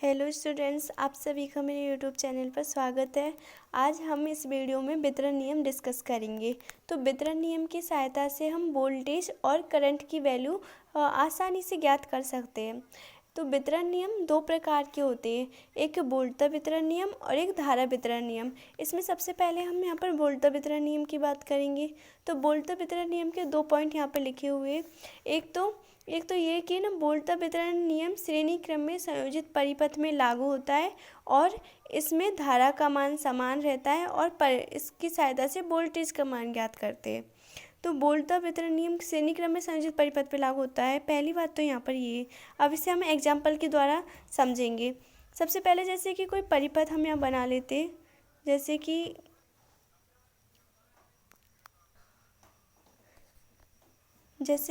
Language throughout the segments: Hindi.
हेलो स्टूडेंट्स, आप सभी का मेरे यूट्यूब चैनल पर स्वागत है। आज हम इस वीडियो में वितरण नियम डिस्कस करेंगे। तो वितरण नियम की सहायता से हम वोल्टेज और करंट की वैल्यू आसानी से ज्ञात कर सकते हैं। तो वितरण नियम दो प्रकार के होते हैं, एक वोल्टता वितरण नियम और एक धारा वितरण नियम। इसमें सबसे पहले हम यहाँ पर वोल्टता वितरण नियम की बात करेंगे। तो वोल्टता वितरण नियम के 2 पॉइंट यहाँ पर लिखे हुए हैं। एक तो ये कि ना वोल्टता वितरण नियम श्रेणी क्रम में संयोजित परिपथ में लागू होता है और इसमें धारा का मान समान रहता है और इसकी सहायता से वोल्टेज का मान ज्ञात करते हैं। तो वोल्टता वितरण नियम श्रेणी क्रम में संयोजित परिपथ पे लागू होता है। पहली बात तो यहाँ पर ये, अब इसे हम एग्जाम्पल के द्वारा समझेंगे। सबसे पहले जैसे कि कोई परिपथ हम यहाँ बना लेते, जैसे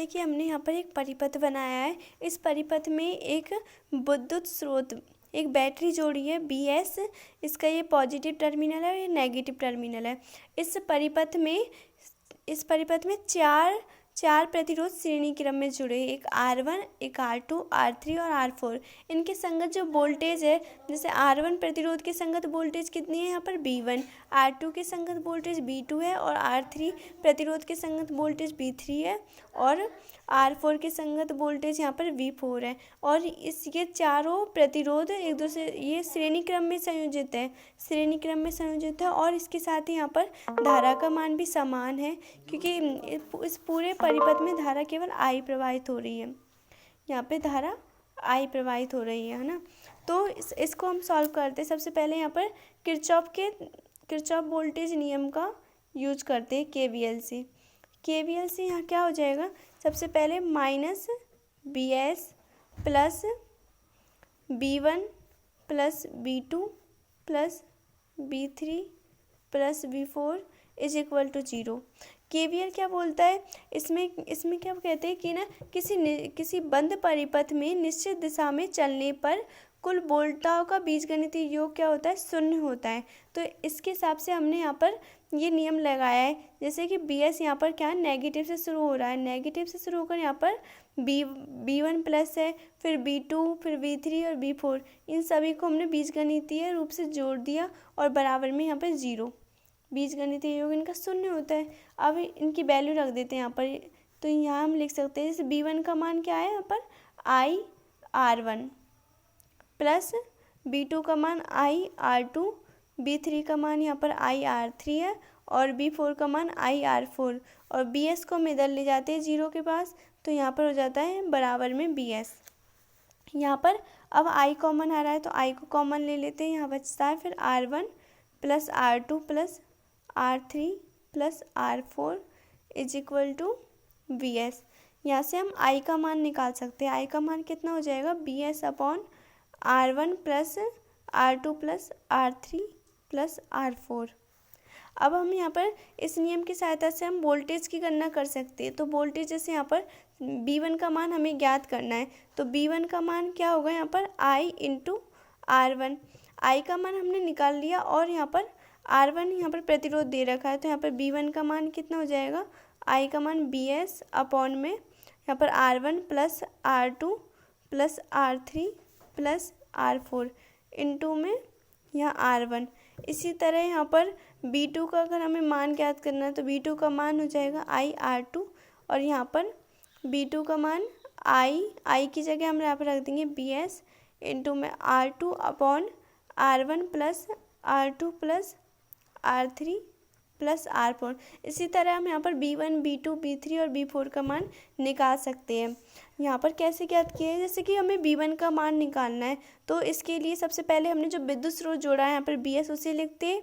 कि हमने यहाँ पर एक परिपथ बनाया है। इस परिपथ में एक विद्युत स्रोत, एक बैटरी जोड़ी है BS, इसका ये पॉजिटिव टर्मिनल है और ये नेगेटिव टर्मिनल है। इस परिपथ में चार प्रतिरोध श्रेणी क्रम में जुड़े, एक R1, एक R2, R3 और R4। इनके संगत जो वोल्टेज है, जैसे R1 प्रतिरोध के संगत वोल्टेज कितनी है यहाँ पर V1, R2 के संगत वोल्टेज V2 है और R3 प्रतिरोध के संगत वोल्टेज V3 है और R4 के संगत वोल्टेज यहाँ पर V4 है। और ये चारों प्रतिरोध एक दूसरे, ये श्रेणी क्रम में संयोजित है और इसके साथ ही यहाँ पर धारा का मान भी समान है, क्योंकि इस पूरे परिपथ में धारा केवल I प्रवाहित हो रही है। यहाँ पे धारा I प्रवाहित हो रही है ना। तो इसको हम सॉल्व करते हैं। सबसे पहले यहाँ पर किरचॉफ वोल्टेज नियम का यूज करते हैं KVL से। यहाँ क्या हो जाएगा, सबसे पहले -BS plus B1 plus B2 plus B3 plus B4 is equal to 0। KVL क्या बोलता है, इसमें क्या कहते हैं कि ना किसी बंद परिपथ में निश्चित दिशा में चलने पर कुल वोल्टताओं का बीजगणितीय योग क्या होता है, 0 होता है। तो इसके हिसाब से हमने यहाँ पर ये नियम लगाया है। जैसे कि BS यहाँ पर क्या नेगेटिव से शुरू हो रहा है, नेगेटिव से शुरू होकर यहाँ पर B1 प्लस है, फिर B2, फिर B3 और B4, इन सभी को हमने बीजगणितीय रूप से जोड़ दिया और बराबर में यहाँ पर 0। बीजगणितीय योग इनका 0 होता है। अब इनकी वैल्यू रख देते हैं यहाँ पर। तो यहाँ हम लिख सकते हैं, जैसे B1 का मान क्या है यहाँ पर IR1 प्लस B2 का मान IR2, B3 का मान यहाँ पर IR3 है और B4 का मान IR4, और BS को हम इधर ले जाते हैं 0 के पास, तो यहाँ पर हो जाता है बराबर में BS। यहाँ पर अब I कॉमन आ रहा है तो I को कॉमन ले लेते हैं, यहाँ बचता है फिर R1 plus R2 plus R3 plus R4 is equal to BS। यहाँ से हम I का मान निकाल सकते हैं। I का मान कितना हो जाएगा, BS upon R1 plus R2 plus R3 plus R4। अब हम यहाँ पर इस नियम की सहायता से हम वोल्टेज की गणना कर सकते हैं। तो वोल्टेज जैसे यहाँ पर B1 का मान हमें ज्ञात करना है, तो B1 का मान क्या होगा यहाँ पर I इंटू R1। I का मान हमने निकाल लिया और यहाँ पर R1 यहाँ पर प्रतिरोध दे रखा है, तो यहाँ पर B1 का मान कितना हो जाएगा, I का मान BS अपॉन में यहाँ पर R1 plus R2 plus R3 plus R4 into में यहाँ R1। इसी तरह यहाँ पर B2 का अगर हमें मान ज्ञात करना है तो B2 का मान हो जाएगा IR2 और यहाँ पर B2 का मान I की जगह हम यहाँ पर रख देंगे BS इंटू में R2 upon R1 plus R2 plus R3 plus R4। इसी तरह हम यहाँ पर B1, B2, B3 और B4 का मान निकाल सकते हैं। यहाँ पर कैसे ज्ञात किया है, जैसे कि हमें B1 का मान निकालना है, तो इसके लिए सबसे पहले हमने जो विद्युत स्रोत जोड़ा है यहाँ पर BS, उसे लिखते हैं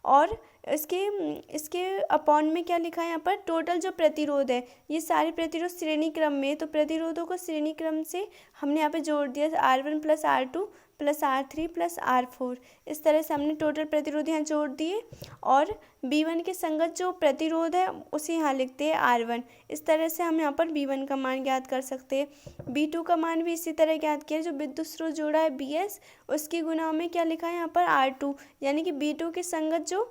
और इसके अपॉन में क्या लिखा है यहाँ पर, टोटल जो प्रतिरोध है, ये सारे प्रतिरोध श्रेणी क्रम में, तो प्रतिरोधों को श्रेणी क्रम से हमने यहाँ पे जोड़ दिया, R1 plus R2 plus R3 plus R4। इस तरह से हमने टोटल प्रतिरोध यहाँ जोड़ दिए और B1 के संगत जो प्रतिरोध है उसे यहाँ लिखते हैं R1। इस तरह से हम यहाँ पर B1 का मान ज्ञात कर सकते हैं। B2 का मान भी इसी तरह ज्ञात किया, जो विद्युत स्रोत जोड़ा है BS, उसकी गुणा में क्या लिखा है यहाँ पर R2, यानी कि B2 के संगत जो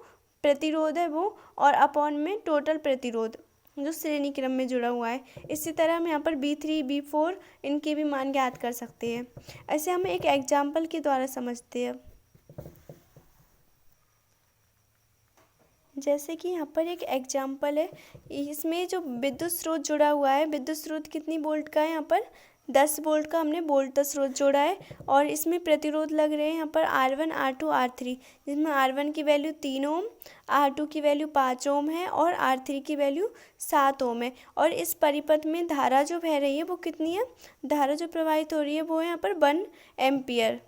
प्रतिरोध है वो, और अपॉन में टोटल प्रतिरोध, जो श्रेणी क्रम में जुड़ा हुआ है। इसी तरह हम यहाँ पर B3, B4 इनके भी मान ज्ञात कर सकते हैं। ऐसे हम एक एग्जाम्पल के द्वारा समझते हैं। जैसे कि यहाँ पर एक एग्जाम्पल है, इसमें जो विद्युत स्रोत जुड़ा हुआ है, विद्युत स्रोत कितनी वोल्ट का है, यहाँ पर 10 वोल्ट का हमने वोल्ट स्रोत जोड़ा है। और इसमें प्रतिरोध लग रहे हैं यहाँ पर R1, R2, R3, जिसमें R1 की वैल्यू 3 ओम, R2 की वैल्यू 5 ओम है और R3 की वैल्यू 7 ओम है। और इस परिपथ में धारा जो बह रही है वो कितनी है, धारा जो प्रवाहित हो रही है वो है यहाँ पर 1 एम्पियर।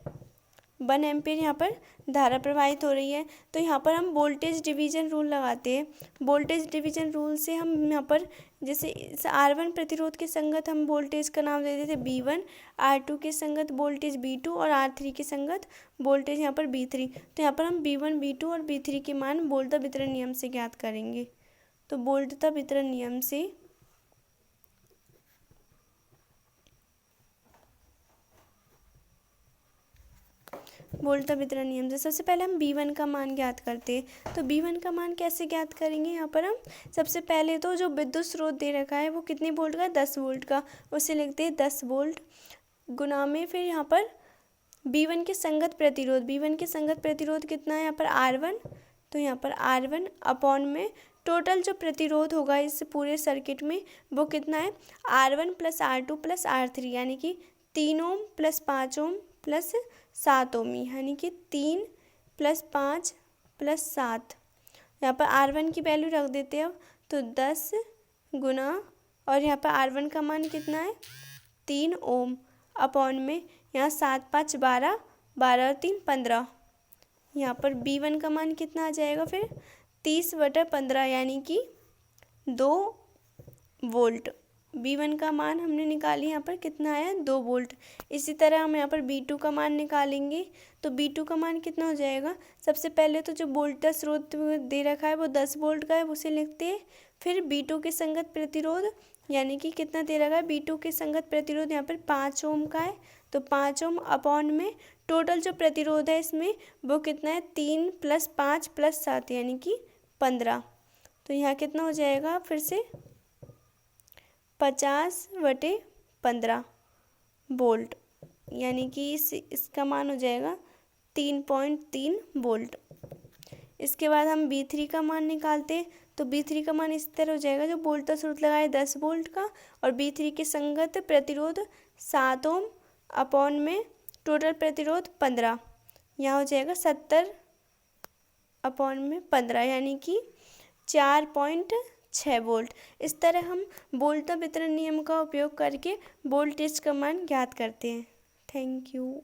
1 एम्पियर यहाँ पर धारा प्रवाहित हो रही है। तो यहाँ पर हम वोल्टेज डिवीजन रूल लगाते हैं। वोल्टेज डिवीजन रूल से हम यहाँ पर जैसे R1 प्रतिरोध के संगत हम वोल्टेज का नाम दे देते B1, R2 के संगत वोल्टेज B2 और R3 के संगत वोल्टेज यहाँ पर B3। तो यहाँ पर हम B1, B2 और B3 के मान वोल्टता वितरण नियम से ज्ञात करेंगे। तो वोल्टता वितरण नियम से वोल्टता वितरण नियम से सबसे पहले हम B1 का मान ज्ञात करते हैं। तो B1 का मान कैसे ज्ञात करेंगे, यहाँ पर हम सबसे पहले तो जो विद्युत स्रोत दे रखा है वो कितने वोल्ट का, 10 वोल्ट का, उसे लिखते हैं 10 वोल्ट गुना में फिर यहाँ पर B1 के संगत प्रतिरोध, B1 के संगत प्रतिरोध कितना है यहाँ पर R1। तो यहाँ पर R1 अपॉन में टोटल जो प्रतिरोध होगा इस पूरे सर्किट में वो कितना है, R1 + R2 + R3, यानी कि 3 ओम + 5 ओम + 7 ओम, यानी कि 3 + 5 + 7। यहाँ पर R1 की वैल्यू रख देते हैं अब, तो 10 गुना, और यहाँ पर R1 का मान कितना है 3 ओम, अपॉन में यहाँ 7 × 5 = 12, 12 और 3 = 15। यहाँ पर B1 का मान कितना आ जाएगा फिर 30/15, यानी कि 2 वोल्ट। B1 का मान हमने निकाली, यहाँ पर कितना आया 2 वोल्ट। इसी तरह हम यहाँ पर B2 का मान निकालेंगे। तो B2 का मान कितना हो जाएगा, सबसे पहले तो जो वोल्टेज स्रोत दे रखा है वो 10 वोल्ट का है, उसे लिखते हैं। फिर B2 के संगत प्रतिरोध, यानी कि कितना दे रखा है, B2 के संगत प्रतिरोध यहाँ पर 5 ओम का है। तो 5 ओम अपॉन में टोटल जो प्रतिरोध है इसमें वो कितना है 3 + 5 + 7, यानी कि 15। तो यहाँ कितना हो जाएगा फिर से 50/15 वोल्ट, यानी कि इसका मान हो जाएगा 3.3 वोल्ट। इसके बाद हम B3 का मान निकालते हैं। तो B3 का मान इस तरह हो जाएगा, जो वोल्टेज स्रोत लगाए 10 वोल्ट का और B3 के संगत प्रतिरोध 7 ओम अपॉन में टोटल प्रतिरोध 15, यहाँ हो जाएगा 70/15, यानी कि 4.6 वोल्ट। इस तरह हम वोल्टता वितरण नियम का उपयोग करके वोल्टेज का मान ज्ञात करते हैं। Thank you.